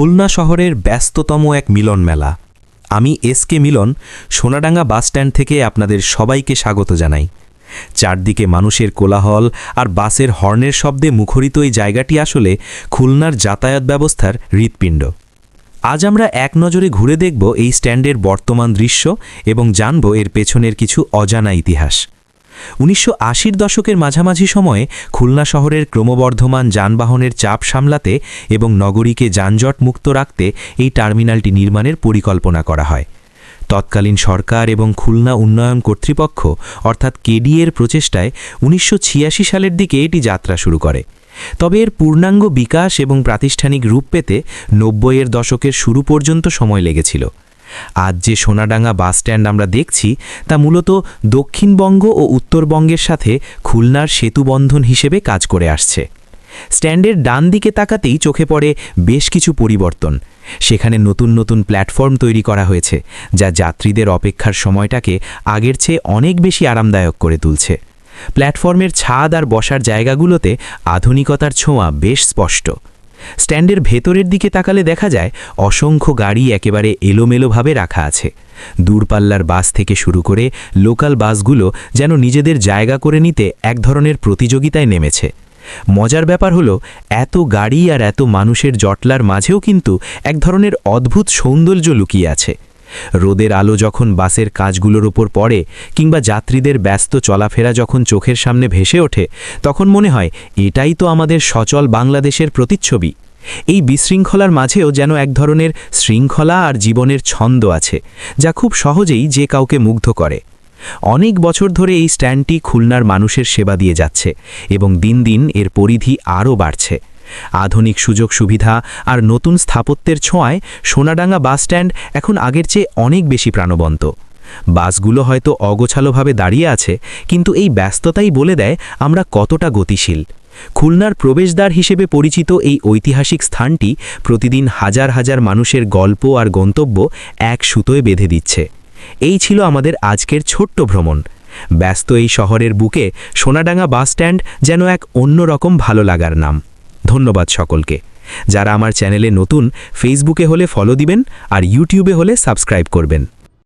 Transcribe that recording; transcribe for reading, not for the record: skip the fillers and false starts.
খুলনা শহরের ব্যস্ততম এক মিলন মেলা। আমি এসকে মিলন, সোনাডাঙ্গা বাসস্ট্যান্ড থেকে আপনাদের সবাইকে স্বাগত জানাই। চারদিকে মানুষের কোলাহল আর বাসের হর্নের শব্দে মুখরিত এই জায়গাটি আসলে খুলনার যাতায়াত ব্যবস্থার হৃৎপিণ্ড। আজ আমরা এক নজরে ঘুরে দেখব এই স্ট্যান্ডের বর্তমান দৃশ্য এবং জানব এর পেছনের কিছু অজানা ইতিহাস। ১৯৮০ দশকের মাঝামাঝি সময়ে খুলনা শহরের ক্রমবর্ধমান যানবাহনের চাপ সামলাতে এবং নগরীকে যানজট মুক্ত রাখতে এই টার্মিনালটি নির্মাণের পরিকল্পনা করা হয়। তৎকালীন সরকার এবং খুলনা উন্নয়ন কর্তৃপক্ষ অর্থাৎ কেডিএর প্রচেষ্টায় ১৯৮৬ সালের দিকে এটি যাত্রা শুরু করে। তবে এর পূর্ণাঙ্গ বিকাশ এবং প্রাতিষ্ঠানিক রূপ পেতে ৯০-এর দশকের শুরু পর্যন্ত সময় লেগেছিল। আজ যে সোনাডাঙ্গা বাসস্ট্যান্ড আমরা দেখছি তা মূলত দক্ষিণবঙ্গ ও উত্তরবঙ্গের সাথে খুলনার সেতুবন্ধন হিসেবে কাজ করে আসছে। স্ট্যান্ডের ডান দিকে তাকাতেই চোখে পড়ে বেশ কিছু পরিবর্তন। সেখানে নতুন নতুন প্ল্যাটফর্ম তৈরি করা হয়েছে, যা যাত্রীদের অপেক্ষার সময়টাকে আগের চেয়ে অনেক বেশি আরামদায়ক করে তুলছে। প্ল্যাটফর্মের ছাদ আর বসার জায়গাগুলোতে আধুনিকতার ছোঁয়া বেশ স্পষ্ট। স্ট্যান্ডের ভেতরের দিকে তাকালে দেখা যায় অসংখ্য গাড়ি একেবারে এলোমেলোভাবে রাখা আছে। দূরপাল্লার বাস থেকে শুরু করে লোকাল বাসগুলো যেন নিজেদের জায়গা করে নিতে এক ধরনের প্রতিযোগিতায় নেমেছে। মজার ব্যাপার হলো, এত গাড়ি আর এত মানুষের জটলার মাঝেও কিন্তু এক ধরনের অদ্ভুত সৌন্দর্য লুকিয়ে আছে। রোদের আলো যখন বাসের কাঁচগুলোর ওপর পড়ে কিংবা যাত্রীদের ব্যস্ত চলাফেরা যখন চোখের সামনে ভেসে ওঠে, তখন মনে হয় এটাই তো আমাদের সচল বাংলাদেশের প্রতিচ্ছবি। এই বিশৃঙ্খলার মাঝেও যেন এক ধরনের শৃঙ্খলা আর জীবনের ছন্দ আছে, যা খুব সহজেই যে কাউকে মুগ্ধ করে। অনেক বছর ধরে এই স্ট্যান্ডটি খুলনার মানুষের সেবা দিয়ে যাচ্ছে এবং দিন দিন এর পরিধি আরও বাড়ছে। আধুনিক সুযোগ সুবিধা আর নতুন স্থাপত্যের ছোঁয়ায় সোনাডাঙ্গা বাসস্ট্যান্ড এখন আগের চেয়ে অনেক বেশি প্রাণবন্ত। বাসগুলো হয়তো অগোছালোভাবে দাঁড়িয়ে আছে, কিন্তু এই ব্যস্ততাই বলে দেয় আমরা কতটা গতিশীল। খুলনার প্রবেশদ্বার হিসেবে পরিচিত এই ঐতিহাসিক স্থানটি প্রতিদিন হাজার হাজার মানুষের গল্প আর গন্তব্য এক সুতোয় বেঁধে দিচ্ছে। এই ছিল আমাদের আজকের ছোট্ট ভ্রমণ। ব্যস্ত এই শহরের বুকে সোনাডাঙ্গা বাসস্ট্যান্ড যেন এক অন্যরকম ভালো লাগার নাম। ধন্যবাদ সকলকে। যারা আমার চ্যানেলে নতুন, ফেসবুকে হলে ফলো দিবেন আর ইউটিউবে হলে সাবস্ক্রাইব করবেন।